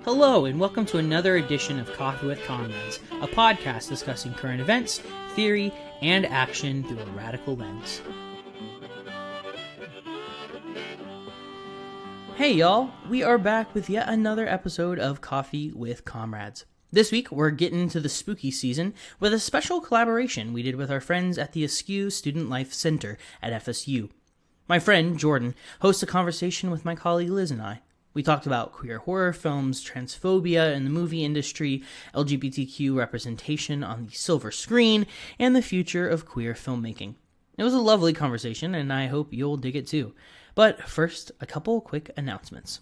Hello, and welcome to another edition of Coffee with Comrades, a podcast discussing current events, theory, and action through a radical lens. Hey y'all, we are back with yet another episode of Coffee with Comrades. This week, we're getting into the spooky season with a special collaboration we did with our friends at the Askew Student Life Center at FSU. My friend, Jordan, hosts a conversation with my colleague Liz and I. We talked about queer horror films, transphobia in the movie industry, LGBTQ representation on the silver screen, and the future of queer filmmaking. It was a lovely conversation, and I hope you'll dig it too. But first, a couple quick announcements.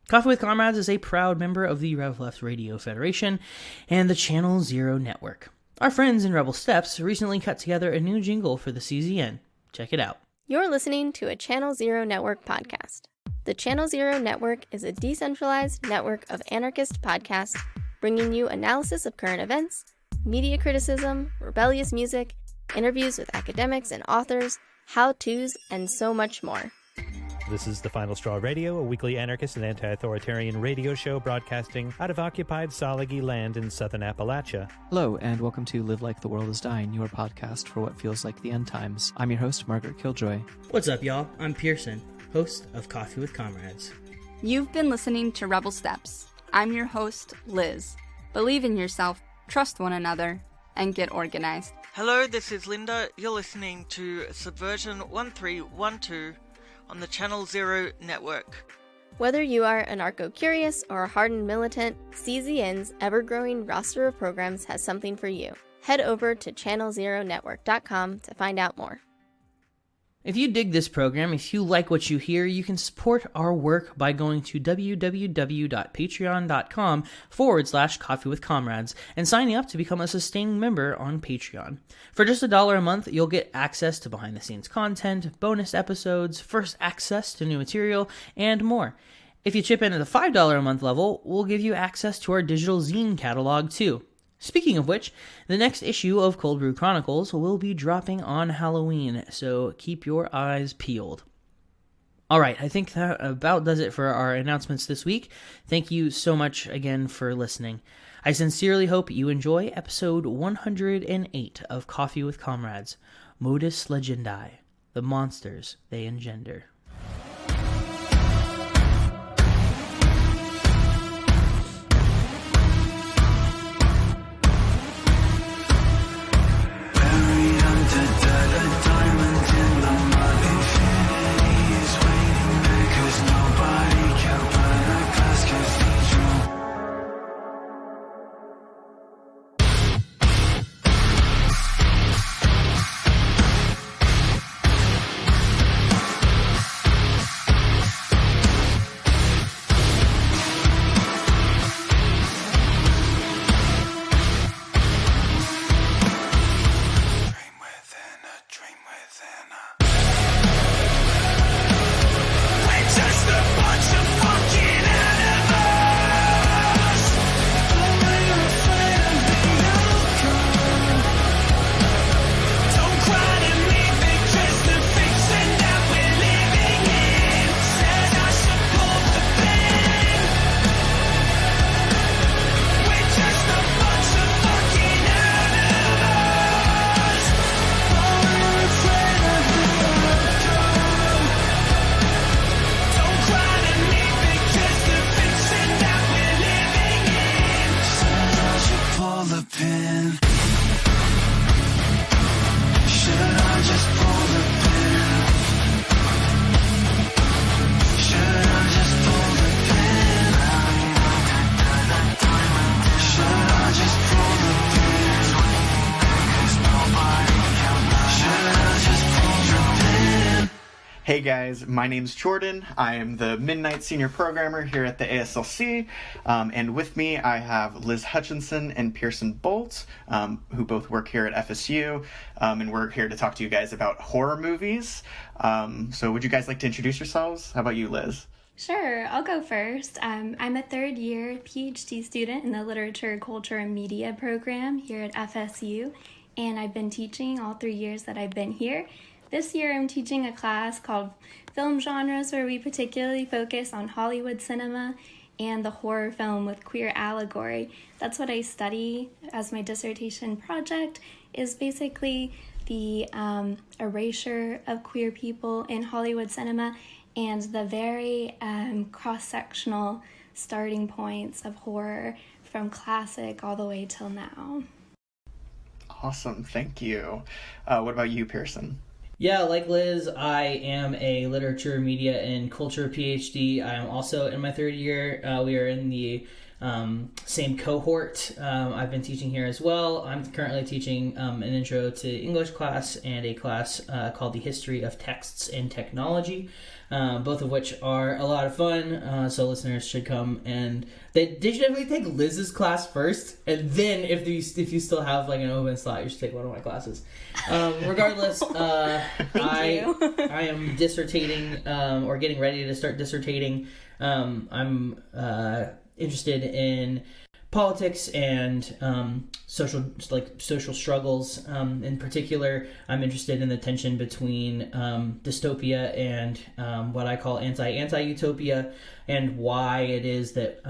Coffee with Comrades is a proud member of the Rev Left Radio Federation and the Channel Zero Network. Our friends in Rebel Steps recently cut together a new jingle for the CZN. Check it out. You're listening to a Channel Zero Network podcast. The Channel Zero Network is a decentralized network of anarchist podcasts bringing you analysis of current events, media criticism, rebellious music, interviews with academics and authors, how-tos, and so much more. This is The Final Straw Radio, a weekly anarchist and anti-authoritarian radio show broadcasting out of occupied Salagi land in southern Appalachia. Hello, and welcome to Live Like the World is Dying, your podcast for what feels like the end times. I'm your host, Margaret Killjoy. What's up, y'all? I'm Pearson, host of Coffee with Comrades. You've been listening to Rebel Steps. I'm your host, Liz. Believe in yourself, trust one another, and get organized. Hello, this is Linda. You're listening to Subversion 1312 on the Channel Zero Network. Whether you are anarcho-curious or a hardened militant, CZN's ever-growing roster of programs has something for you. Head over to channelzeronetwork.com to find out more. If you dig this program, if you like what you hear, you can support our work by going to www.patreon.com/Coffee with Comrades and signing up to become a sustaining member on Patreon. For just $1 a month, you'll get access to behind-the-scenes content, bonus episodes, first access to new material, and more. If you chip in at the $5 a month level, we'll give you access to our digital zine catalog too. Speaking of which, the next issue of Cold Brew Chronicles will be dropping on Halloween, so keep your eyes peeled. Alright, I think that about does it for our announcements this week. Thank you so much again for listening. I sincerely hope you enjoy episode 108 of Coffee with Comrades, Modus Legendi, the monsters they engender. Hey guys, my name's Jordan. I am the Midnight Senior Programmer here at the ASLC, and with me I have Liz Hutchinson and Pearson Bolt, who both work here at FSU, and we're here to talk to you guys about horror movies. So would you guys like to introduce yourselves? How about you, Liz? Sure, I'll go first. I'm a third-year PhD student in the Literature, Culture, and Media program here at FSU, and I've been teaching all 3 years that I've been here. This year I'm teaching a class called Film Genres, where we particularly focus on Hollywood cinema, and the horror film with queer allegory. That's what I study as my dissertation project, is basically the erasure of queer people in Hollywood cinema and the very cross-sectional starting points of horror from classic all the way till now. Awesome, thank you. What about you, Pearson? Yeah, like Liz, I am a literature, media, and culture PhD. I am also in my third year. We are in the same cohort. I've been teaching here as well. I'm currently teaching an intro to English class and a class called the History of Texts and Technology, both of which are a lot of fun. So listeners should come, and they should definitely take Liz's class first, and then if you still have like an open slot, you should take one of my classes. Regardless, I am dissertating or getting ready to start dissertating. I'm interested in politics and social struggles. In particular, I'm interested in the tension between dystopia and what I call anti-utopia, and why it is that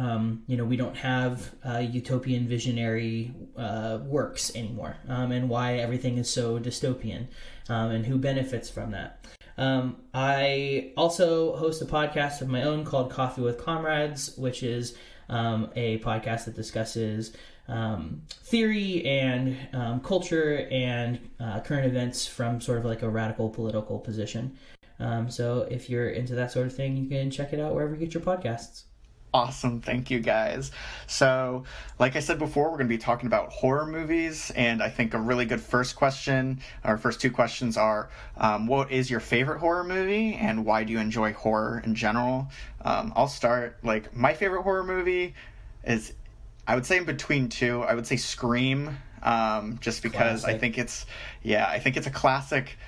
we don't have utopian visionary works anymore, and why everything is so dystopian, and who benefits from that. I also host a podcast of my own called Coffee with Comrades, which is a podcast that discusses theory and culture and current events from sort of like a radical political position. So if you're into that sort of thing, you can check it out wherever you get your podcasts. Awesome. Thank you, guys. So, like I said before, we're going to be talking about horror movies, and I think a really good first question, or first two questions are, what is your favorite horror movie, and why do you enjoy horror in general? I'll start. Like, my favorite horror movie is, I would say in between two. I would say Scream, just because classic. I think it's a classic.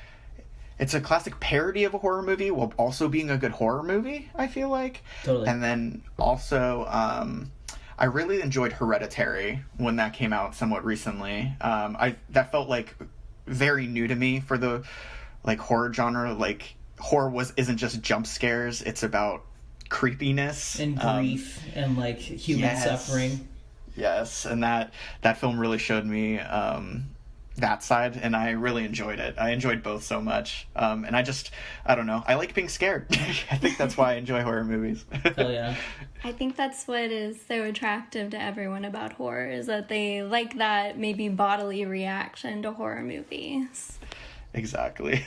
It's a classic parody of a horror movie while also being a good horror movie, I feel like. Totally. And then also, I really enjoyed Hereditary when that came out somewhat recently. That felt like very new to me for the like horror genre. Like horror isn't just jump scares; it's about creepiness and grief and like human suffering. Yes, and that film really showed me that side, and I really enjoyed it. I enjoyed both so much. And I don't know, I like being scared. I think that's why I enjoy horror movies. Hell yeah. I think that's what is so attractive to everyone about horror, is that they like that maybe bodily reaction to horror movies. Exactly.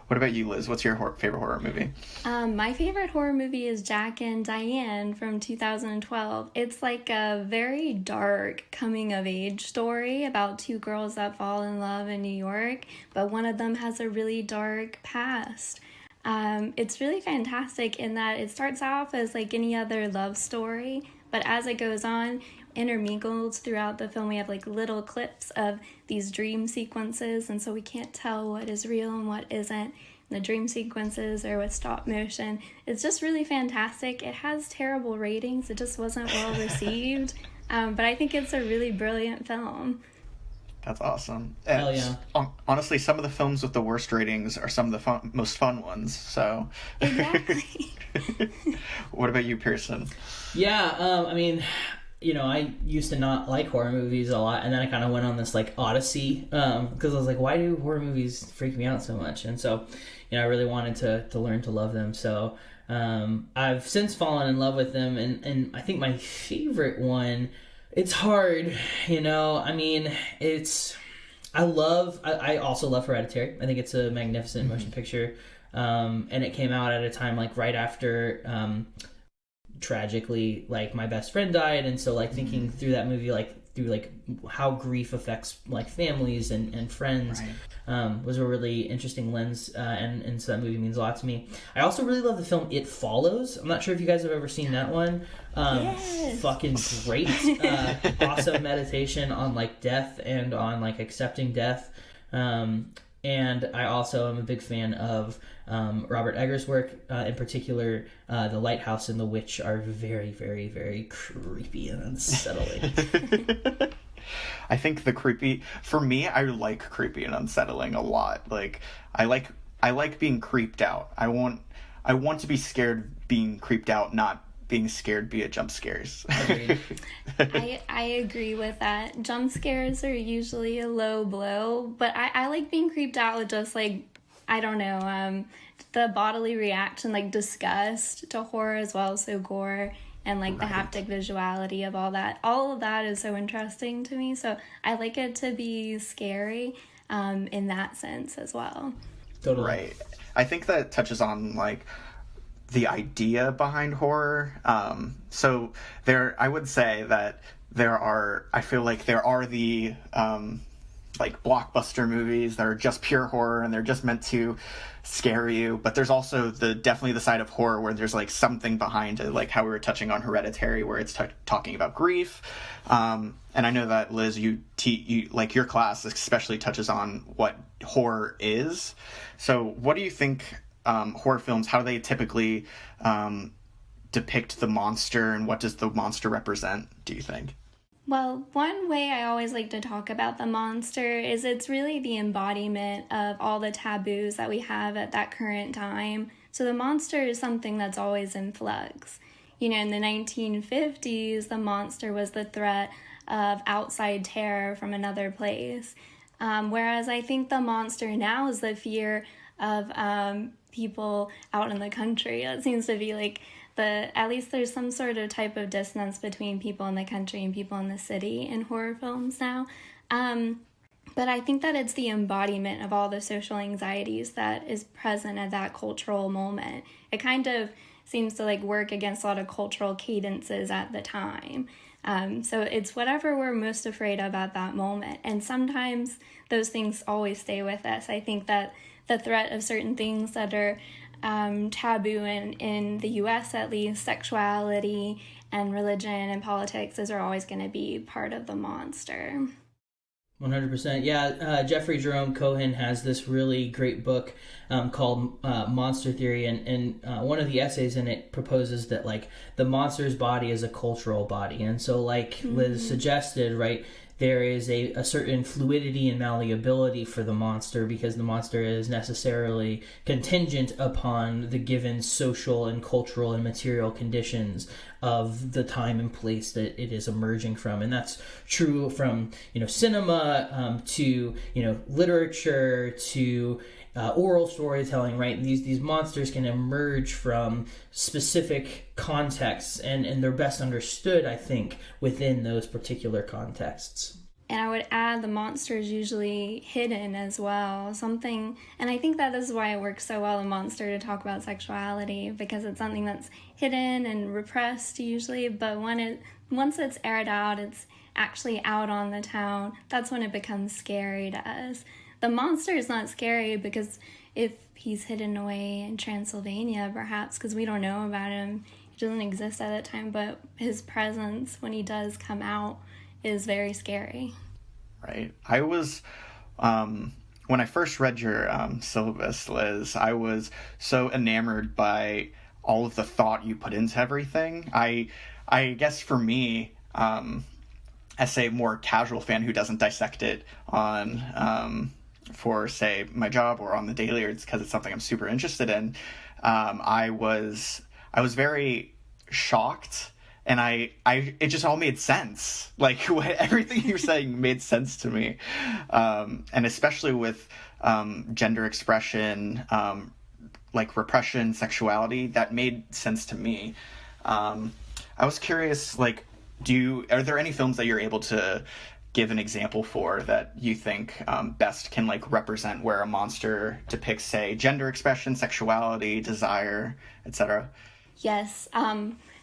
What about you, Liz? What's your favorite horror movie? My favorite horror movie is Jack and Diane from 2012. It's like a very dark coming-of-age story about two girls that fall in love in New York, but one of them has a really dark past. It's really fantastic in that it starts off as like any other love story, but as it goes on, intermingled throughout the film, we have like little clips of these dream sequences, and so we can't tell what is real and what isn't. The dream sequences are with stop motion. It's just really fantastic. It has terrible ratings. It just wasn't well received, but I think it's a really brilliant film. That's awesome. Hell yeah. Honestly, some of the films with the worst ratings are some of the most fun ones. So exactly. What about you, Pearson? Yeah, I mean, I used to not like horror movies a lot, and then I kind of went on this like odyssey because I was like, why do horror movies freak me out so much? And so, I really wanted to learn to love them. So I've since fallen in love with them, and I think my favorite one, it's hard, I mean, I also love Hereditary. I think it's a magnificent motion picture, and it came out at a time like right after tragically like my best friend died, and so like thinking through that movie, like through like how grief affects like families and friends, right. Was a really interesting lens, and so that movie means a lot to me. I also really love the film It Follows. I'm not sure if you guys have ever seen that one. Yes. Fucking great. Awesome meditation on like death and on like accepting death. And I also am a big fan of Robert Eggers' work. In particular, The Lighthouse and The Witch are very, very, very creepy and unsettling. I think for me, I like creepy and unsettling a lot. Like, I like being creeped out. I want to be scared being creeped out, not being scared via jump scares. I agree with that. Jump scares are usually a low blow, but I like being creeped out with just like, I don't know, the bodily reaction, like disgust to horror as well, so gore, and like the haptic visuality of all that. All of that is so interesting to me, so I like it to be scary in that sense as well. Totally. Right. I think that touches on like the idea behind horror. So I would say that I feel like there are the like blockbuster movies that are just pure horror and they're just meant to scare you, but there's also definitely the side of horror where there's like something behind it, like how we were touching on Hereditary, where it's talking about grief. And I know that Liz, you like your class especially touches on what horror is. So what do you think horror films, how do they typically depict the monster, and what does the monster represent, do you think? Well, one way I always like to talk about the monster is it's really the embodiment of all the taboos that we have at that current time. So the monster is something that's always in flux. You know, in the 1950s, the monster was the threat of outside terror from another place. Whereas I think the monster now is the fear of people out in the country. That seems to be like at least there's some sort of type of dissonance between people in the country and people in the city in horror films now. But I think that it's the embodiment of all the social anxieties that is present at that cultural moment. It kind of seems to like work against a lot of cultural cadences at the time. So it's whatever we're most afraid of at that moment. And sometimes those things always stay with us. I think that the threat of certain things that are taboo in the U.S. at least, sexuality and religion and politics, those are always going to be part of the monster. 100%. Yeah, Jeffrey Jerome Cohen has this really great book called Monster Theory, and one of the essays in it proposes that like the monster's body is a cultural body, and so like Liz suggested, right, there is a certain fluidity and malleability for the monster because the monster is necessarily contingent upon the given social and cultural and material conditions of the time and place that it is emerging from. And that's true from, cinema to, literature to oral storytelling, right? These monsters can emerge from specific contexts, and they're best understood, I think, within those particular contexts. And I would add the monster is usually hidden as well. And I think that is why it works so well in Monster to talk about sexuality, because it's something that's hidden and repressed usually, but once it's aired out, it's actually out on the town, that's when it becomes scary to us. The monster is not scary because if he's hidden away in Transylvania, perhaps, because we don't know about him, he doesn't exist at that time, but his presence, when he does come out, is very scary. Right. I was, when I first read your syllabus, Liz, I was so enamored by all of the thought you put into everything. I guess for me, as a more casual fan who doesn't dissect it on for, say, my job or on the daily, or it's because it's something I'm super interested in, I was very shocked, and it just all made sense. Like, everything you were saying made sense to me, and especially with gender expression, like repression, sexuality, that made sense to me. I was curious, like, are there any films that you're able to give an example for that you think best can like represent where a monster depicts, say, gender expression, sexuality, desire, etc.? Yes.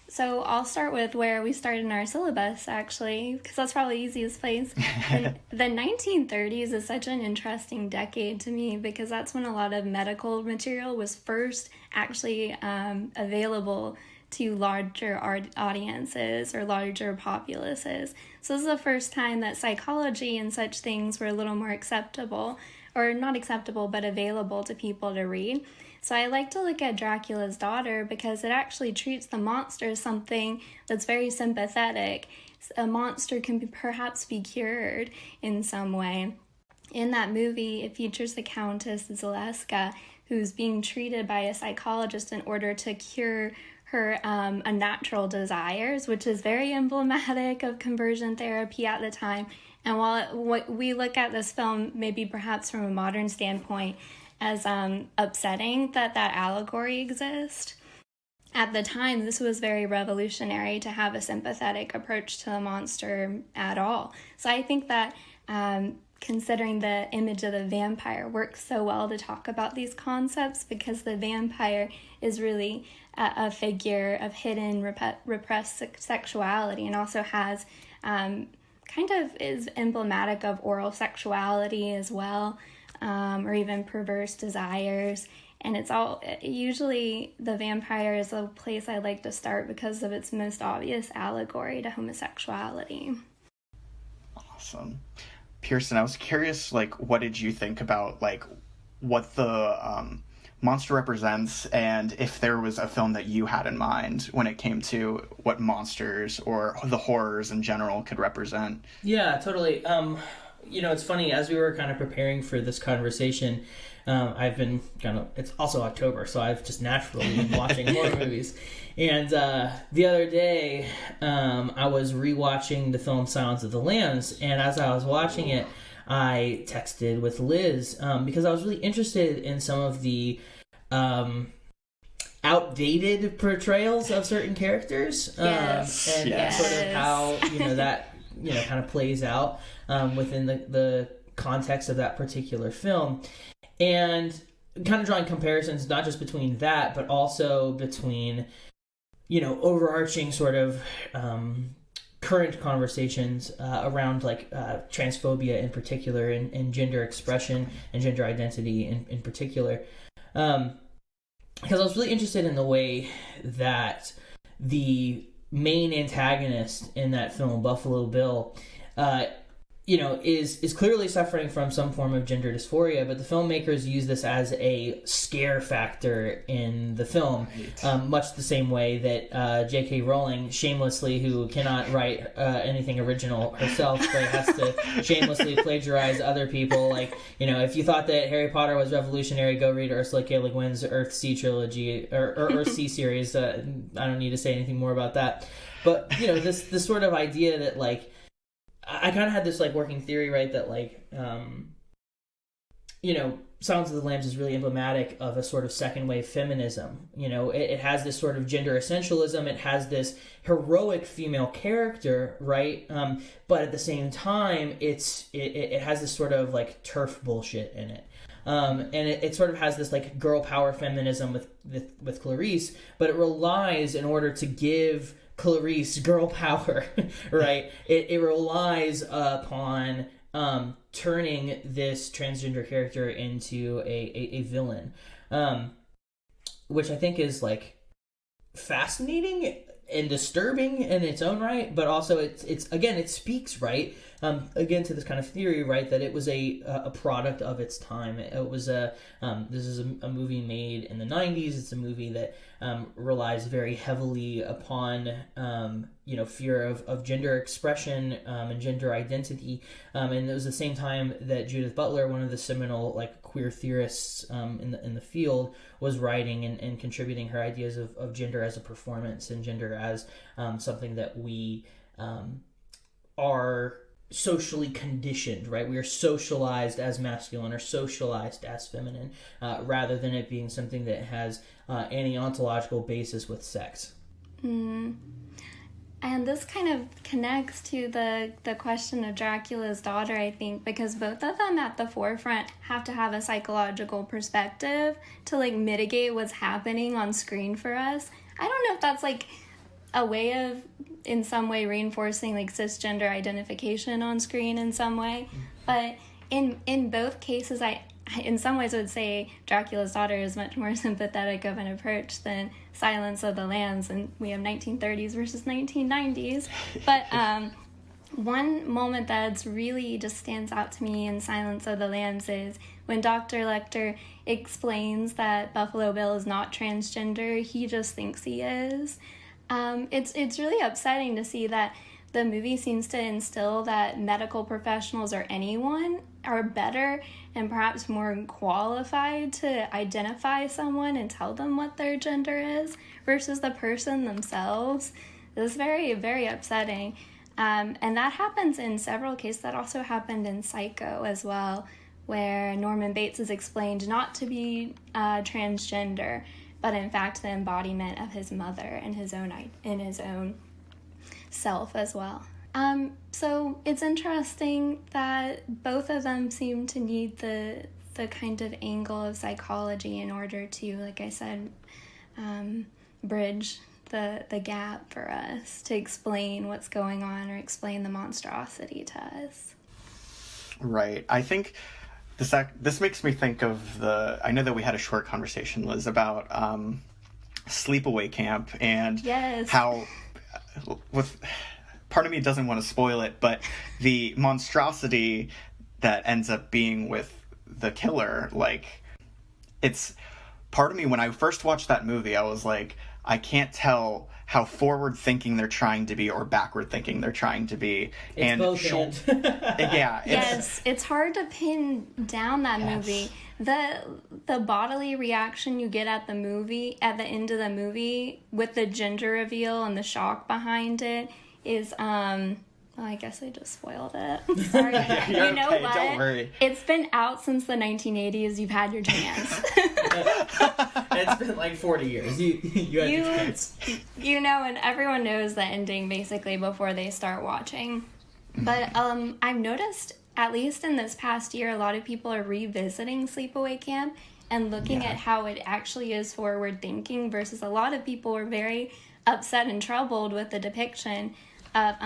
So I'll start with where we started in our syllabus, actually, because that's probably the easiest place. The 1930s is such an interesting decade to me because that's when a lot of medical material was first actually available to larger audiences or larger populaces. So this is the first time that psychology and such things were a little more acceptable, or not acceptable, but available to people to read. So I like to look at Dracula's Daughter because it actually treats the monster as something that's very sympathetic. A monster can perhaps be cured in some way. In that movie, it features the Countess Zaleska, who's being treated by a psychologist in order to cure her unnatural desires, which is very emblematic of conversion therapy at the time. And while we look at this film, maybe perhaps from a modern standpoint, as upsetting that allegory exists, at the time, this was very revolutionary to have a sympathetic approach to the monster at all. So I think that considering the image of the vampire works so well to talk about these concepts, because the vampire is really a figure of hidden, repressed sexuality, and also has kind of is emblematic of oral sexuality as well, or even perverse desires. And it's all, usually the vampire is a place I like to start because of its most obvious allegory to homosexuality. Awesome. Pearson, I was curious, like, what did you think about, like, what the monster represents, and if there was a film that you had in mind when it came to what monsters or the horrors in general could represent? Yeah, totally. It's funny, as we were kind of preparing for this conversation, I've been it's also October, so I've just naturally been watching horror movies. And the other day, I was rewatching the film Silence of the Lambs, and as I was watching it, I texted with Liz, because I was really interested in some of the outdated portrayals of certain characters, and sort of how, that, kind of plays out within the context of that particular film. And kind of drawing comparisons, not just between that, but also between, overarching sort of current conversations around, like, transphobia in particular, and gender expression and gender identity in particular. Because I was really interested in the way that the main antagonist in that film, Buffalo Bill, is clearly suffering from some form of gender dysphoria, but the filmmakers use this as a scare factor in the film, much the same way that J.K. Rowling shamelessly, who cannot write anything original herself, but has to shamelessly plagiarize other people. Like, if you thought that Harry Potter was revolutionary, go read Ursula K. Le Guin's Earth-Sea trilogy, or Earth-Sea series. I don't need to say anything more about that. But, this sort of idea that, like, I kind of had this, like, working theory, right, that, like, Silence of the Lambs is really emblematic of a sort of second wave feminism. It has this sort of gender essentialism. It has this heroic female character, right? But at the same time, it has this sort of, like, turf bullshit in it. And it sort of has this, like, girl power feminism with Clarice, but it relies, in order to give Clarice girl power, right? It relies upon turning this transgender character into a villain, which I think is, like, fascinating and disturbing in its own right, but also it's again, it speaks, right, again, to this kind of theory, right, that it was a product of its time. It was this is a movie made in the 90s. It's a movie that relies very heavily upon fear of gender expression and gender identity, and it was the same time that Judith Butler, one of the seminal, like, queer theorists in the field, was writing and contributing her ideas of gender as a performance and gender as something that we are socially conditioned, right? We are socialized as masculine or socialized as feminine, rather than it being something that has any ontological basis with sex. And this kind of connects to the question of Dracula's daughter, I think, because both of them at the forefront have to have a psychological perspective to, like, mitigate what's happening on screen for us. I don't know if that's, like, a way of, in some way, reinforcing, like, cisgender identification on screen in some way. But in both cases, I in some ways would say Dracula's daughter is much more sympathetic of an approach than Silence of the Lambs, and we have 1930s versus 1990s. But one moment that's really just stands out to me in Silence of the Lambs is when Dr. Lecter explains that Buffalo Bill is not transgender, he just thinks he is. It's really upsetting to see that the movie seems to instill that medical professionals or anyone are better and perhaps more qualified to identify someone and tell them what their gender is versus the person themselves. It's very, very upsetting. And that happens in several cases. That also happened in Psycho as well, where Norman Bates is explained not to be transgender, but in fact the embodiment of his mother and his own self as well. So it's interesting that both of them seem to need the kind of angle of psychology in order to, like I said, bridge the gap for us to explain what's going on or explain the monstrosity to us. Right. I think this makes me think of I know that we had a short conversation, Liz, about sleepaway camp and yes. how part of me doesn't want to spoil it, but the monstrosity that ends up being with the killer, like, it's part of me, when I first watched that movie, I was like, I can't tell how forward-thinking they're trying to be or backward-thinking they're trying to be. It's both and. Yeah. It's hard to pin down that movie. The bodily reaction you get at the end of the movie, with the gender reveal and the shock behind it, is well, I guess I just spoiled it. I'm sorry. You're you know okay, what? Don't worry. It's been out since the 1980s. You've had your chance. It's been like 40 years. You had your chance. You know, and everyone knows the ending basically before they start watching. But I've noticed, at least in this past year, a lot of people are revisiting Sleepaway Camp and looking at how it actually is forward thinking, versus a lot of people were very upset and troubled with the depiction of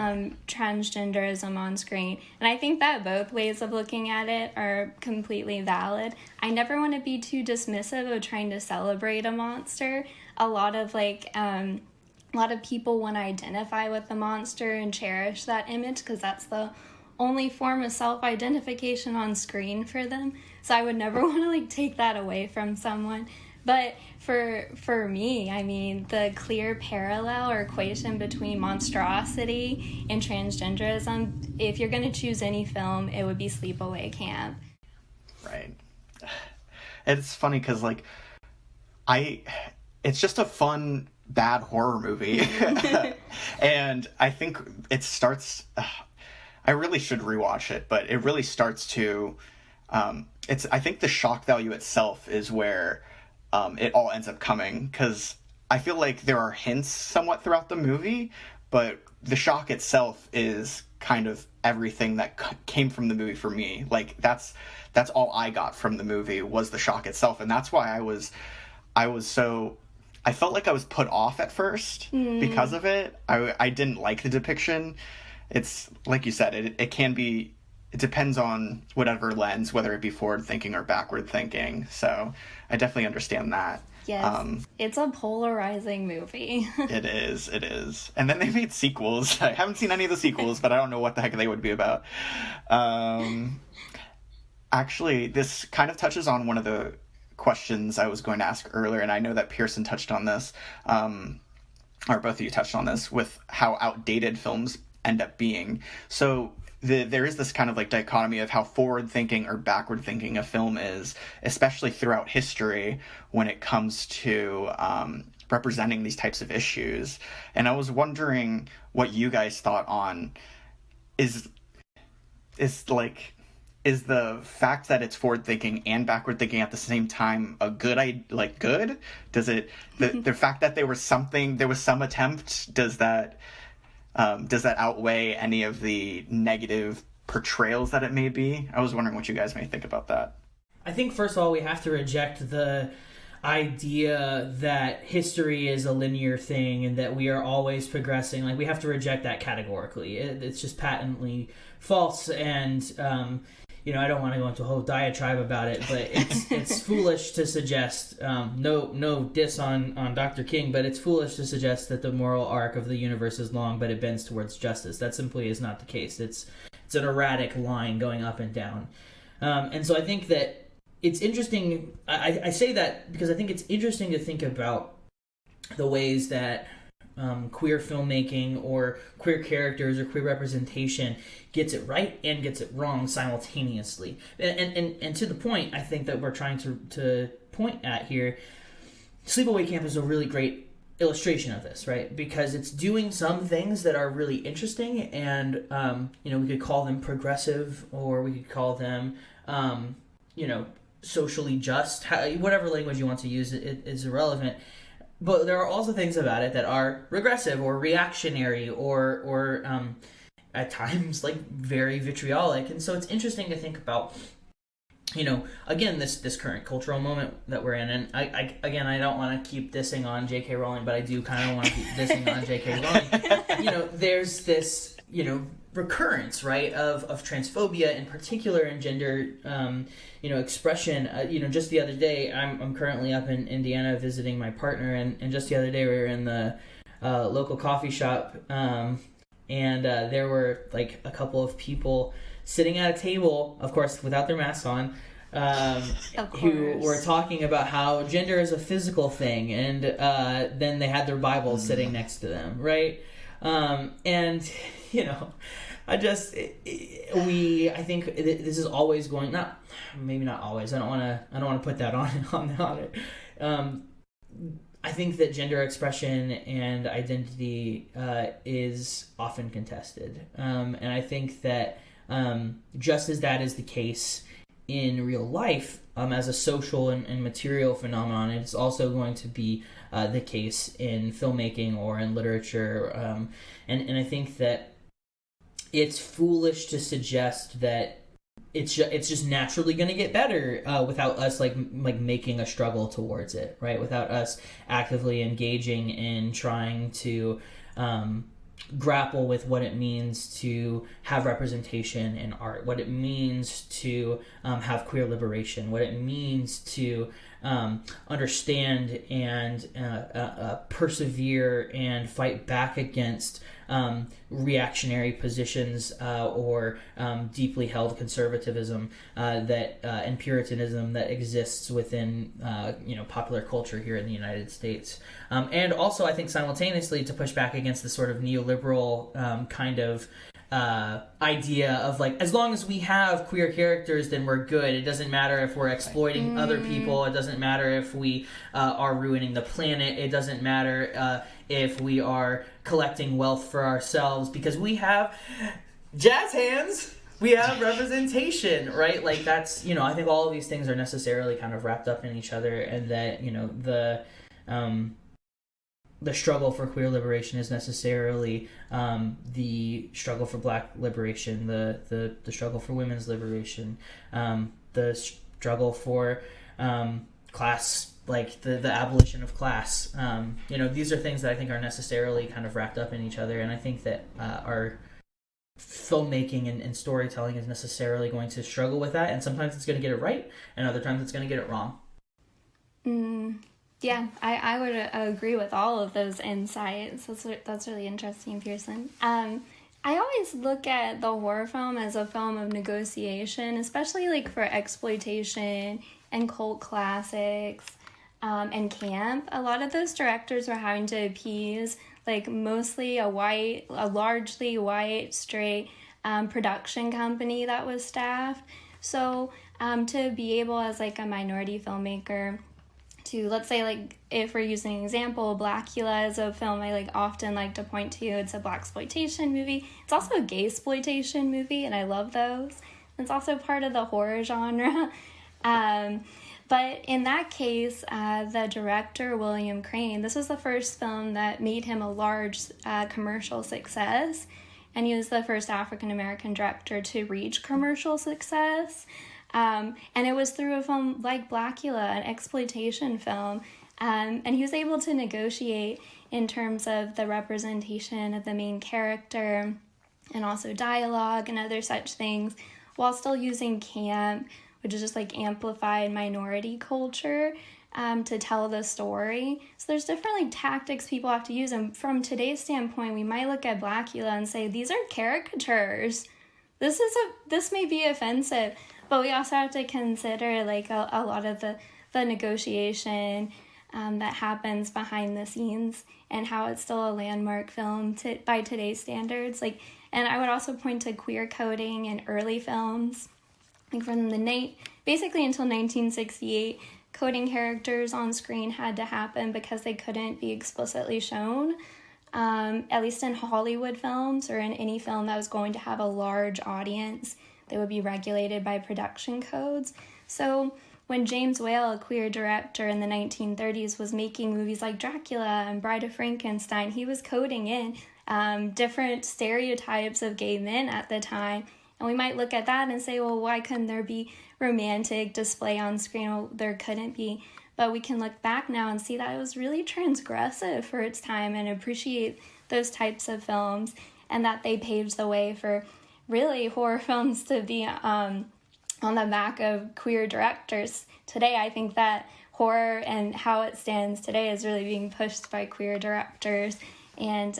transgenderism on screen. And I think that both ways of looking at it are completely valid. I never want to be too dismissive of trying to celebrate a monster. A lot of people want to identify with the monster and cherish that image because that's the only form of self-identification on screen for them. So I would never want to take that away from someone. But for me, I mean, the clear parallel or equation between monstrosity and transgenderism, if you're going to choose any film, it would be Sleepaway Camp. Right. It's funny because, it's just a fun, bad horror movie. And I think it starts... I really should rewatch it, but it really starts to... I think the shock value itself is where... it all ends up coming, because I feel like there are hints somewhat throughout the movie, but the shock itself is kind of everything that came from the movie for me. That's all I got from the movie was the shock itself, and that's why I felt like I was put off at first because of it. I didn't like the depiction. It's like you said, it can be. It depends on whatever lens, whether it be forward-thinking or backward-thinking. So I definitely understand that. Yes, it's a polarizing movie. It is. And then they made sequels. I haven't seen any of the sequels, but I don't know what the heck they would be about. Actually, this kind of touches on one of the questions I was going to ask earlier, and I know that Pearson touched on this, or both of you touched on this, with how outdated films end up being. So... there is this kind of dichotomy of how forward-thinking or backward-thinking a film is, especially throughout history when it comes to representing these types of issues. And I was wondering what you guys thought on is the fact that it's forward-thinking and backward-thinking at the same time a good? Does it the fact that there was some attempt, does that outweigh any of the negative portrayals that it may be? I was wondering what you guys may think about that. I think, first of all, we have to reject the idea that history is a linear thing and that we are always progressing. We have to reject that categorically. It's just patently false, and I don't want to go into a whole diatribe about it, but it's foolish to suggest, no diss on Dr. King, but it's foolish to suggest that the moral arc of the universe is long, but it bends towards justice. That simply is not the case. It's an erratic line going up and down. And so I think that it's interesting. I say that because I think it's interesting to think about the ways that queer filmmaking or queer characters or queer representation gets it right and gets it wrong simultaneously. And to the point, I think that we're trying to point at here, Sleepaway Camp is a really great illustration of this, right? Because it's doing some things that are really interesting, and we could call them progressive, or we could call them socially just. Whatever language you want to use it is irrelevant. But there are also things about it that are regressive or reactionary or at times like very vitriolic. And so it's interesting to think about, again, this current cultural moment that we're in. And I don't want to keep dissing on J.K. Rowling, but I do kind of want to keep dissing on J.K. Rowling. There's this, recurrence, right, of transphobia in particular, and gender, expression. Just the other day, I'm currently up in Indiana visiting my partner, and just the other day we were in the local coffee shop, and there were like a couple of people sitting at a table, of course, without their masks on, who were talking about how gender is a physical thing, and then they had their Bibles sitting next to them, right? I think this is always going, maybe not always. I don't want to put that on it. I think that gender expression and identity is often contested, and I think that just as that is the case in real life, as a social and material phenomenon, it's also going to be the case in filmmaking or in literature, and I think that it's foolish to suggest that it's just naturally going to get better without us like making a struggle towards it, right? Without us actively engaging in trying to grapple with what it means to have representation in art, what it means to have queer liberation, what it means to understand and persevere and fight back against reactionary positions or deeply held conservatism and Puritanism that exists within popular culture here in the United States, and also I think simultaneously to push back against the sort of neoliberal kind of idea of like, as long as we have queer characters, then we're good. It doesn't matter if we're exploiting other people. It doesn't matter if we are ruining the planet. It doesn't matter if we are collecting wealth for ourselves, because we have jazz hands. We have representation, right? Like that's, I think all of these things are necessarily kind of wrapped up in each other, and that, the struggle for queer liberation is necessarily the struggle for Black liberation, the struggle for women's liberation, the struggle for class, like the abolition of class. These are things that I think are necessarily kind of wrapped up in each other, and I think that our filmmaking and storytelling is necessarily going to struggle with that, and sometimes it's going to get it right, and other times it's going to get it wrong. Yeah, I would agree with all of those insights. That's really interesting, Pearson. I always look at the horror film as a film of negotiation, especially like for exploitation and cult classics and camp. A lot of those directors were having to appease like mostly a largely white, straight production company that was staffed. So to be able as like a minority filmmaker to, let's say, like, if we're using an example, Blackula is a film I often like to point to. It's a blaxploitation movie. It's also a gaysploitation movie, and I love those. It's also part of the horror genre. But in that case, the director, William Crane, this was the first film that made him a large commercial success, and he was the first African-American director to reach commercial success. And it was through a film like Blackula, an exploitation film, and he was able to negotiate in terms of the representation of the main character and also dialogue and other such things, while still using camp, which is just amplified minority culture, to tell the story. So there's different tactics people have to use, and from today's standpoint, we might look at Blackula and say, these are caricatures. This may be offensive. But we also have to consider a lot of the negotiation that happens behind the scenes and how it's still a landmark film by today's standards. And I would also point to queer coding in early films, from basically until 1968. Coding characters on screen had to happen because they couldn't be explicitly shown, at least in Hollywood films or in any film that was going to have a large audience. They would be regulated by production codes. So when James Whale, a queer director in the 1930s, was making movies like Dracula and Bride of Frankenstein, he was coding in different stereotypes of gay men at the time. And we might look at that and say, well, why couldn't there be romantic display on screen? Well, there couldn't be. But we can look back now and see that it was really transgressive for its time and appreciate those types of films, and that they paved the way for really horror films to be on the back of queer directors. Today, I think that horror and how it stands today is really being pushed by queer directors and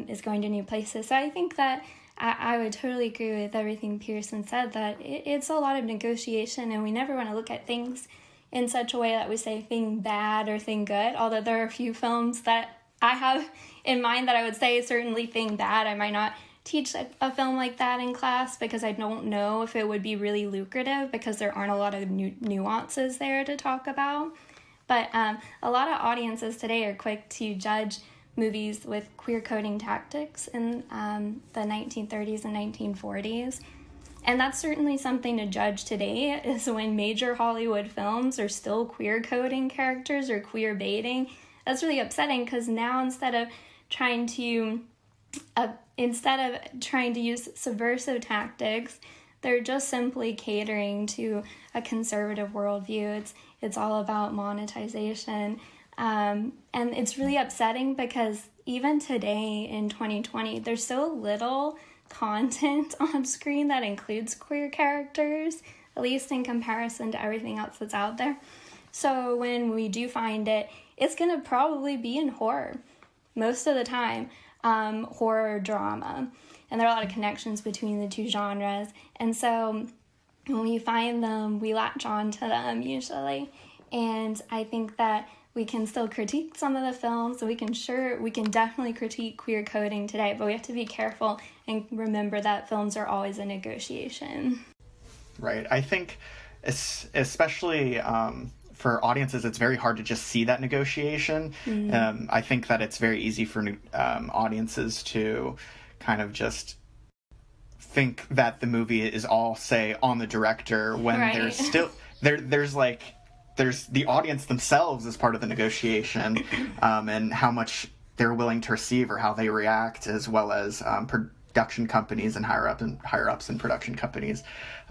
is going to new places. So I think that I would totally agree with everything Pearson said, that it's a lot of negotiation, and we never want to look at things in such a way that we say thing bad or thing good, although there are a few films that I have in mind that I would say certainly thing bad. I might not teach a film like that in class because I don't know if it would be really lucrative because there aren't a lot of nuances there to talk about. But a lot of audiences today are quick to judge movies with queer coding tactics in the 1930s and 1940s. And that's certainly something to judge today, is when major Hollywood films are still queer coding characters or queer baiting. That's really upsetting, because now instead of trying to use subversive tactics, they're just simply catering to a conservative worldview. It's all about monetization. And it's really upsetting because even today in 2020, there's so little content on screen that includes queer characters, at least in comparison to everything else that's out there. So when we do find it, it's going to probably be in horror most of the time, horror drama. And there are a lot of connections between the two genres. And so when we find them, we latch on to them usually. And I think that we can still critique some of the films, so we can definitely critique queer coding today, but we have to be careful and remember that films are always a negotiation. Right. I think especially for audiences, it's very hard to just see that negotiation. Mm-hmm. I think that it's very easy for audiences to kind of just think that the movie is all, say, on the director, when right. There's still there's the audience themselves as part of the negotiation, and how much they're willing to receive or how they react, as well as production companies and higher ups in production companies.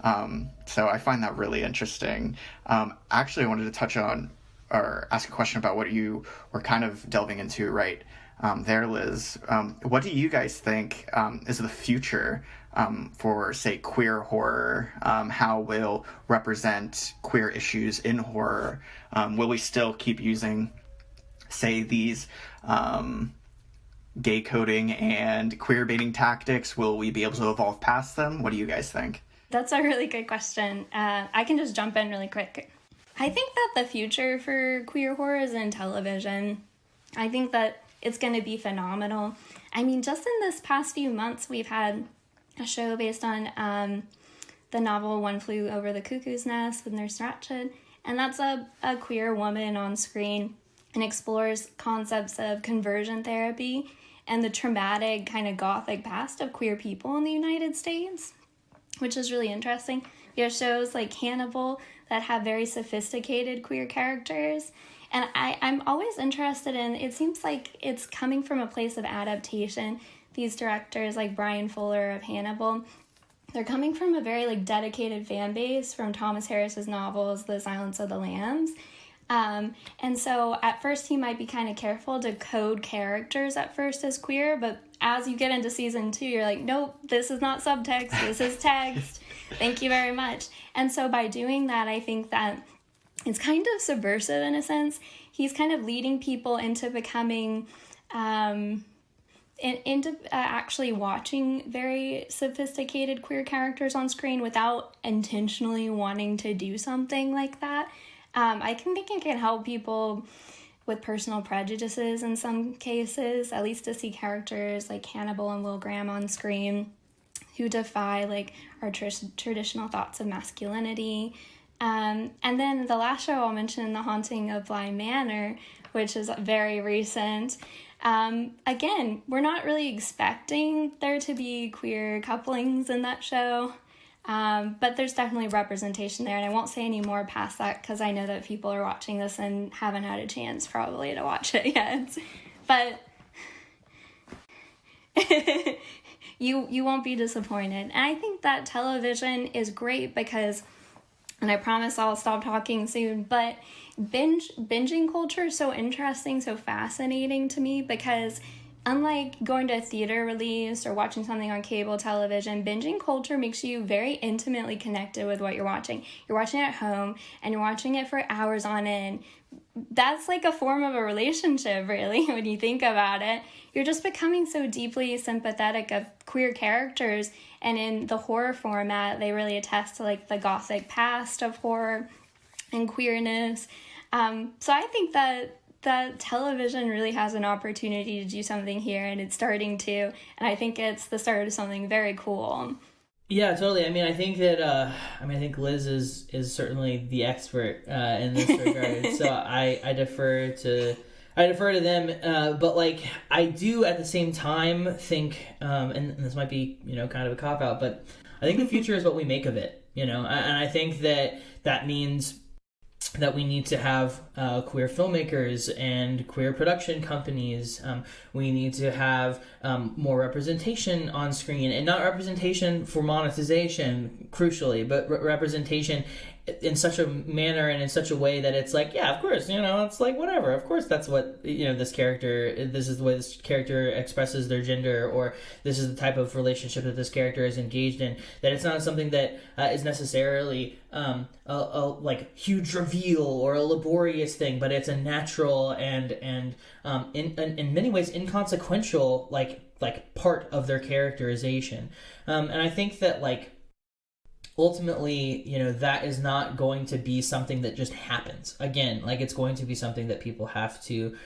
So I find that really interesting. Actually, I wanted to touch on or ask a question about what you were kind of delving into right there, Liz. What do you guys think is the future for, say, queer horror? How will represent queer issues in horror? Will we still keep using, say, these gay coding and queer baiting tactics? Will we be able to evolve past them? What do you guys think? That's a really good question. I can just jump in really quick. I think that the future for queer horror is in television. I think that it's going to be phenomenal. I mean, just in this past few months, we've had a show based on the novel One Flew Over the Cuckoo's Nest with Nurse Ratched, and that's a queer woman on screen and explores concepts of conversion therapy and the traumatic kind of gothic past of queer people in the United States, which is really interesting. We have shows like Hannibal that have very sophisticated queer characters, and I'm always interested in, it seems like it's coming from a place of adaptation. These directors like Brian Fuller of Hannibal, they're coming from a very dedicated fan base from Thomas Harris's novels, The Silence of the Lambs. And so at first he might be kind of careful to code characters at first as queer, but as you get into season 2, you're like, nope, this is not subtext, this is text. Thank you very much. And so by doing that, I think that it's kind of subversive in a sense. He's kind of leading people into becoming, into actually watching very sophisticated queer characters on screen without intentionally wanting to do something like that. I think it can help people with personal prejudices in some cases, at least to see characters like Hannibal and Will Graham on screen who defy like our traditional thoughts of masculinity. And then the last show I'll mention, The Haunting of Bly Manor, which is very recent. Again, we're not really expecting there to be queer couplings in that show, but there's definitely representation there, and I won't say any more past that because I know that people are watching this and haven't had a chance probably to watch it yet. But you won't be disappointed. And I think that television is great because, and I promise I'll stop talking soon, but binging culture is so interesting, so fascinating to me, because unlike going to a theater release or watching something on cable television, binging culture makes you very intimately connected with what you're watching. You're watching it at home and you're watching it for hours on end. That's like a form of a relationship, really, when you think about it. You're just becoming so deeply sympathetic of queer characters, and in the horror format, they really attest to like the gothic past of horror and queerness. So I think that television really has an opportunity to do something here, and it's starting to, and I think it's the start of something very cool. Yeah, totally. I mean, I think that I think Liz is certainly the expert in this regard. So I defer to them. But like I do at the same time think, and this might be kind of a cop out, but I think the future is what we make of it. And I think that means that we need to have queer filmmakers and queer production companies. We need to have more representation on screen, and not representation for monetization, crucially, but representation in such a manner and in such a way that it's like, yeah, of course, it's like, whatever, of course that's what, this is the way this character expresses their gender, or this is the type of relationship that this character is engaged in, that it's not something that is necessarily a like huge reveal or a laborious thing, but it's a natural and in many ways inconsequential like part of their characterization. And I think that like ultimately, that is not going to be something that just happens. Again, like it's going to be something that people have to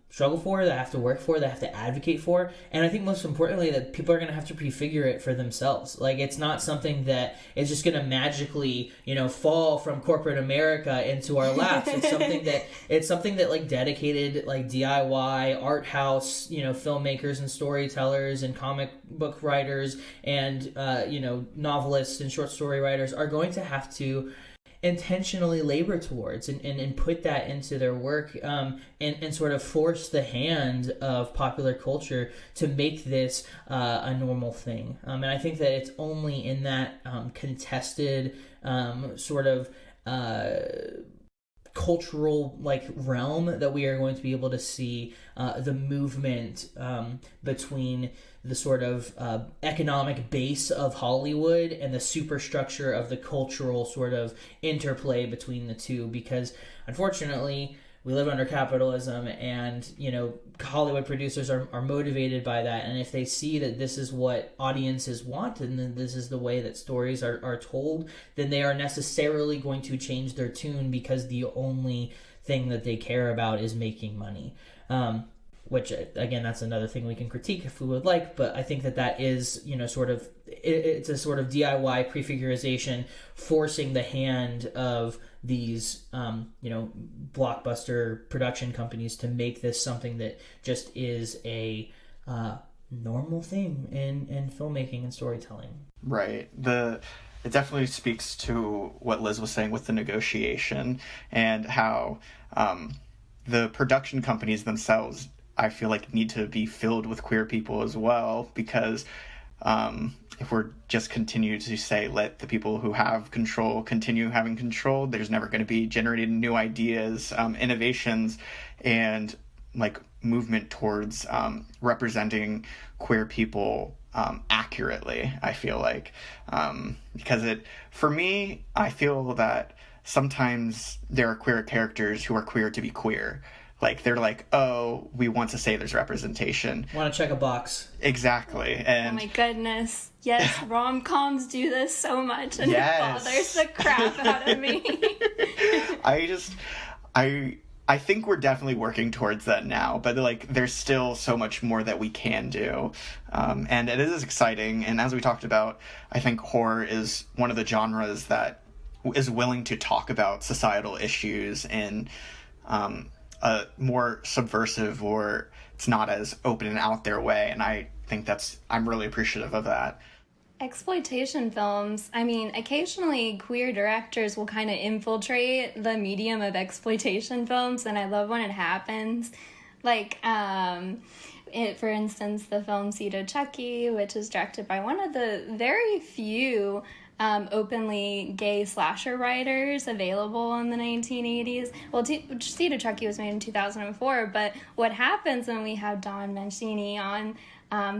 struggle for, they have to work for, they have to advocate for. And I think most importantly that people are going to have to prefigure it for themselves. Like it's not something that is just going to magically, fall from corporate America into our laps. It's something that like dedicated like DIY art house, filmmakers and storytellers and comic book writers and novelists and short story writers are going to have to intentionally labor towards and put that into their work, and sort of force the hand of popular culture to make this a normal thing. And I think that it's only in that contested sort of cultural like realm that we are going to be able to see the movement between the sort of economic base of Hollywood and the superstructure of the cultural sort of interplay between the two, because unfortunately we live under capitalism, and Hollywood producers are motivated by that, and if they see that this is what audiences want and then this is the way that stories are told, then they are necessarily going to change their tune, because the only thing that they care about is making money. Which, again, that's another thing we can critique if we would like, but I think that is, sort of, it's a sort of DIY prefigurization forcing the hand of these, blockbuster production companies to make this something that just is a normal thing in filmmaking and storytelling. Right. It definitely speaks to what Liz was saying with the negotiation, and how the production companies themselves, I feel like, need to be filled with queer people as well, because if we're just continue to say, let the people who have control continue having control, there's never going to be generating new ideas, innovations, and like movement towards representing queer people accurately, I feel like. Because for me, I feel that sometimes there are queer characters who are queer to be queer. Like, they're like, oh, we want to say there's representation. Want to check a box. Exactly. And oh my goodness. Yes, rom-coms do this so much, and it bothers the crap out of me. I think we're definitely working towards that now, but like there's still so much more that we can do, and it is exciting. And as we talked about, I think horror is one of the genres that is willing to talk about societal issues in a more subversive, or it's not as open and out there way. And I think I'm really appreciative of that. Exploitation films, I mean, occasionally queer directors will kind of infiltrate the medium of exploitation films, and I love when it happens. Like, for instance, the film Seed of Chucky, which is directed by one of the very few openly gay slasher writers available in the 1980s. Well, Seed of Chucky was made in 2004, but what happens when we have Don Mancini on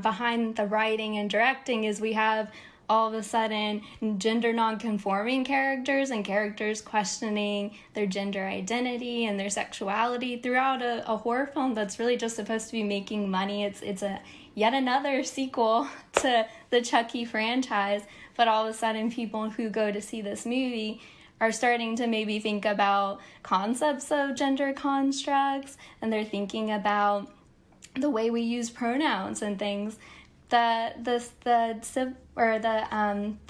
behind the writing and directing is we have all of a sudden gender non-conforming characters and characters questioning their gender identity and their sexuality throughout a horror film that's really just supposed to be making money. It's a yet another sequel to the Chucky franchise, but all of a sudden people who go to see this movie are starting to maybe think about concepts of gender constructs, and they're thinking about the way we use pronouns and things. The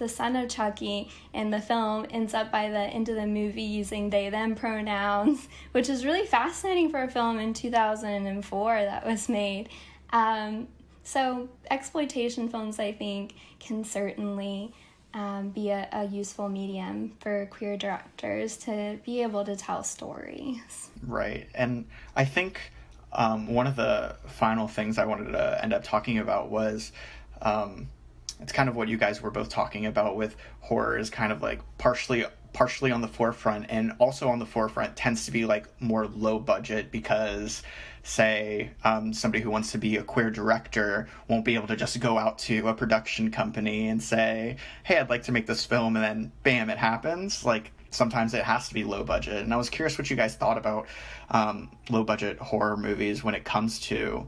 son of Chucky in the film ends up by the end of the movie using they them pronouns, which is really fascinating for a film in 2004 that was made. So exploitation films, I think, can certainly be a useful medium for queer directors to be able to tell stories. Right. And I think one of the final things I wanted to end up talking about was it's kind of what you guys were both talking about with horror is kind of like partially on the forefront, and also on the forefront tends to be like more low budget because, say, somebody who wants to be a queer director won't be able to just go out to a production company and say, hey, I'd like to make this film, and then bam, it happens. Like, sometimes it has to be low budget. And I was curious what you guys thought about low budget horror movies when it comes to,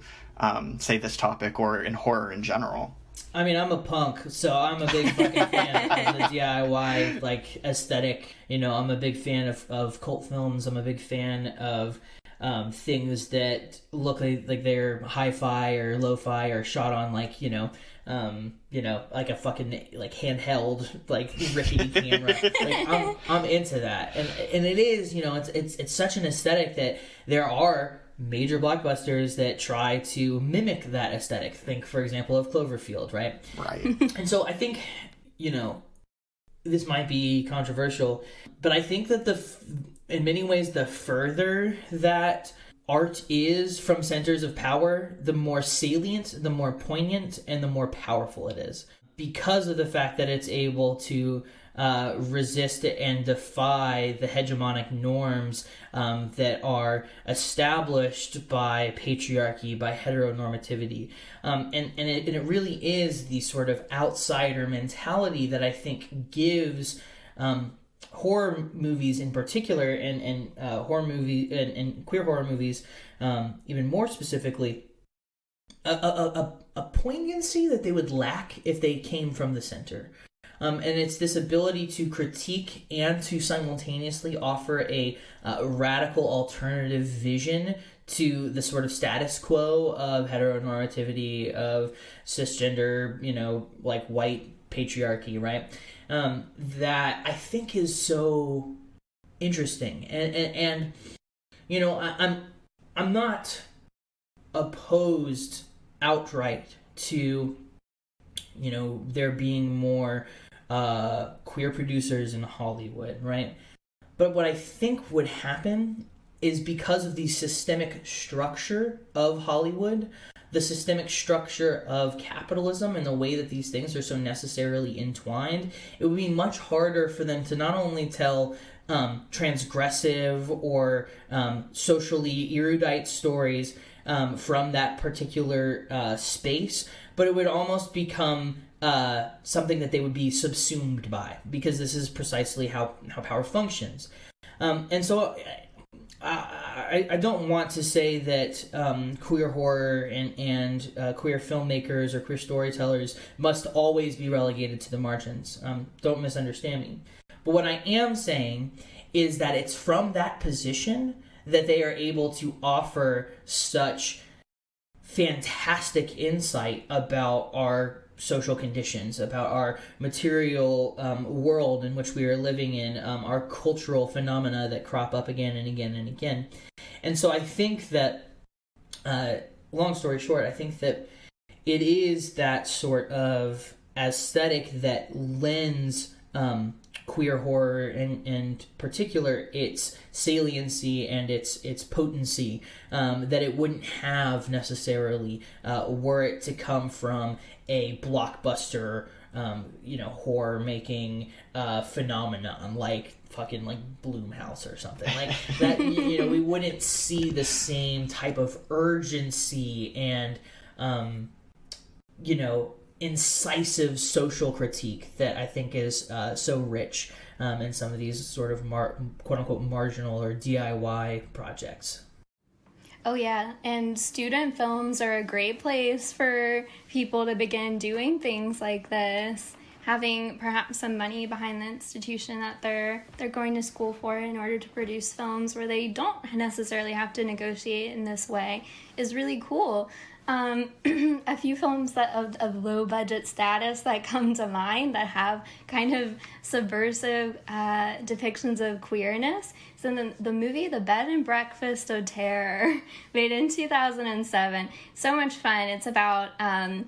say, this topic or in horror in general. I mean, I'm a punk, so I'm a big fucking fan of the DIY, like, aesthetic. You know, I'm a big fan of cult films. I'm a big fan of things that look like they're hi-fi or lo-fi or shot on, like, like a fucking, like, handheld, like, rickety camera. Like, I'm into that. And it is, it's such an aesthetic that there are major blockbusters that try to mimic that aesthetic. Think, for example, of Cloverfield, right? Right. And so I think, this might be controversial, but I think that in many ways, the further that art is from centers of power, the more salient, the more poignant, and the more powerful it is. Because of the fact that it's able to resist and defy the hegemonic norms that are established by patriarchy, by heteronormativity. And it really is the sort of outsider mentality that I think gives horror movies in particular, and horror movie and queer horror movies even more specifically, a poignancy that they would lack if they came from the center. And it's this ability to critique and to simultaneously offer a radical alternative vision to the sort of status quo of heteronormativity, of cisgender, like white patriarchy, right? That I think is so interesting. And I'm not opposed outright to, there being more queer producers in Hollywood, right? But what I think would happen is, because of the systemic structure of Hollywood, the systemic structure of capitalism, and the way that these things are so necessarily entwined, it would be much harder for them to not only tell transgressive or socially erudite stories from that particular space, but it would almost become something that they would be subsumed by, because this is precisely how power functions. And so I don't want to say that queer horror and queer filmmakers or queer storytellers must always be relegated to the margins. Don't misunderstand me. But what I am saying is that it's from that position that they are able to offer such fantastic insight about our social conditions, about our material world in which we are living in, our cultural phenomena that crop up again and again and again. And so I think that, long story short, I think that it is that sort of aesthetic that lends queer horror, and particular its saliency and its potency, that it wouldn't have necessarily were it to come from a blockbuster horror making phenomenon like fucking like Blumhouse or something like that. We wouldn't see the same type of urgency and incisive social critique that I think is so rich in some of these sort of quote-unquote marginal or DIY projects. Oh yeah, and student films are a great place for people to begin doing things like this, having perhaps some money behind the institution that they're going to school for in order to produce films where they don't necessarily have to negotiate in this way is really cool. A few films that of low budget status that come to mind that have kind of subversive depictions of queerness. So the movie The Bed and Breakfast of Terror, made in 2007, so much fun. It's about a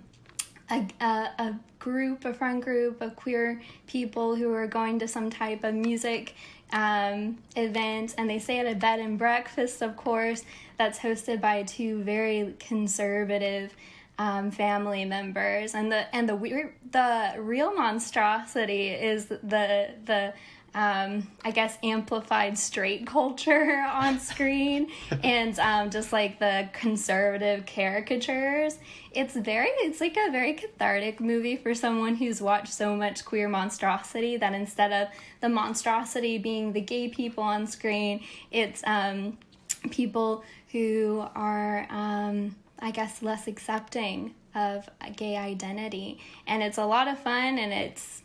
friend group of queer people who are going to some type of music event, and they stay at a bed and breakfast, of course, that's hosted by two very conservative family members, and the real monstrosity is the I guess amplified straight culture on screen, and just like the conservative caricatures. It's like a very cathartic movie for someone who's watched so much queer monstrosity, that instead of the monstrosity being the gay people on screen, it's people who are I guess less accepting of gay identity. And it's a lot of fun, and it's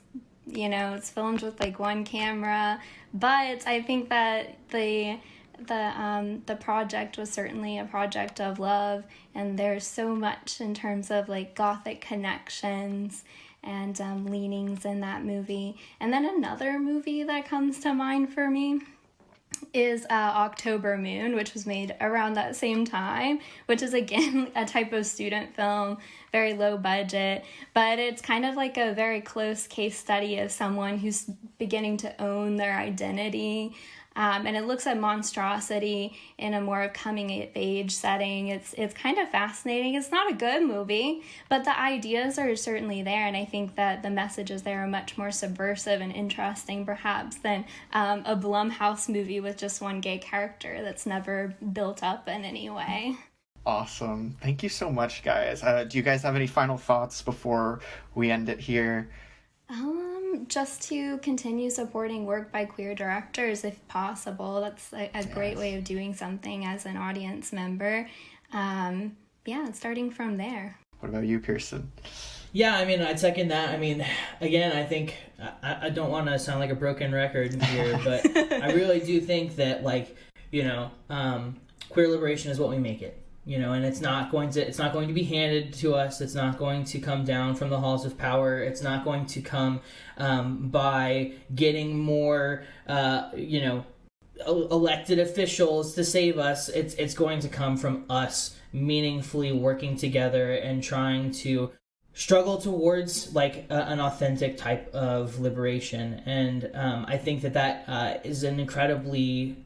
filmed with like one camera, but I think that the project was certainly a project of love, and there's so much in terms of like Gothic connections and leanings in that movie. And then another movie that comes to mind for me is October Moon, which was made around that same time, which is again a type of student film, very low budget, but it's kind of like a very close case study of someone who's beginning to own their identity. And it looks at monstrosity in a more coming-of-age setting. It's kind of fascinating. It's not a good movie, but the ideas are certainly there, and I think that the messages there are much more subversive and interesting, perhaps, than a Blumhouse movie with just one gay character that's never built up in any way. Awesome. Thank you so much, guys. Do you guys have any final thoughts before we end it here? Just to continue supporting work by queer directors if possible. That's a great way of doing something as an audience member. Starting from there. What about you, Pearson? Yeah, I mean, I'd second that. I mean, again, I think, I don't want to sound like a broken record here, but I really do think that, queer liberation is what we make it. And it's not going to be handed to us. It's not going to come down from the halls of power. It's not going to come by getting more, elected officials to save us. It's going to come from us meaningfully working together and trying to struggle towards an authentic type of liberation. And I think that is an incredibly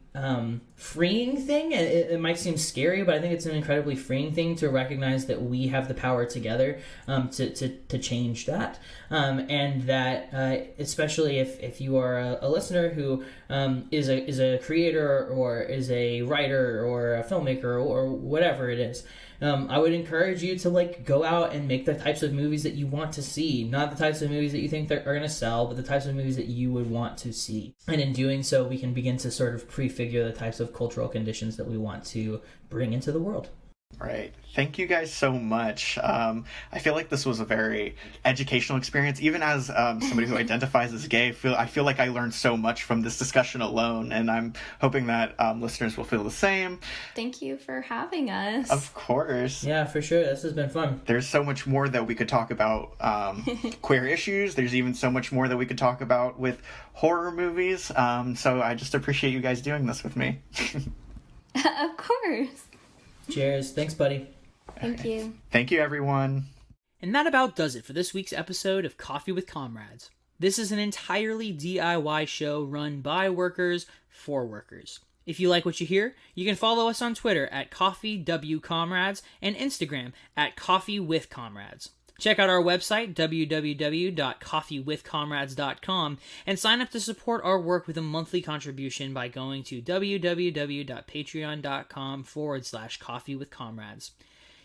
freeing thing. It might seem scary, but I think it's an incredibly freeing thing to recognize that we have the power together to change that, and that especially if you are a listener who is a creator or is a writer or a filmmaker or whatever it is, I would encourage you to go out and make the types of movies that you want to see, not the types of movies that you think that are going to sell, but the types of movies that you would want to see. And in doing so, we can begin to sort of prefigure the types of cultural conditions that we want to bring into the world. Right. Thank you guys so much. I feel like this was a very educational experience. Even as somebody who identifies as gay, I feel like I learned so much from this discussion alone, and I'm hoping that listeners will feel the same. Thank you for having us. Of course. Yeah, for sure. This has been fun. There's so much more that we could talk about queer issues. There's even so much more that we could talk about with horror movies. So I just appreciate you guys doing this with me. Of course. Cheers. Thanks, buddy. Thank you. Thank you, everyone. And that about does it for this week's episode of Coffee with Comrades. This is an entirely DIY show run by workers for workers. If you like what you hear, you can follow us on Twitter at CoffeeWComrades and Instagram at CoffeeWithComrades. Check out our website, www.coffeewithcomrades.com, and sign up to support our work with a monthly contribution by going to www.patreon.com/coffeewithcomrades.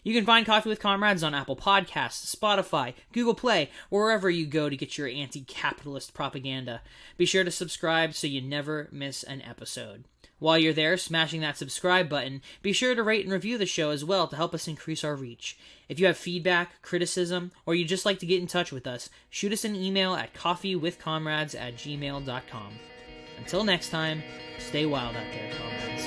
You can find Coffee with Comrades on Apple Podcasts, Spotify, Google Play, wherever you go to get your anti-capitalist propaganda. Be sure to subscribe so you never miss an episode. While you're there, smashing that subscribe button, be sure to rate and review the show as well to help us increase our reach. If you have feedback, criticism, or you'd just like to get in touch with us, shoot us an email at coffeewithcomrades@gmail.com. Until next time, stay wild out there, comrades.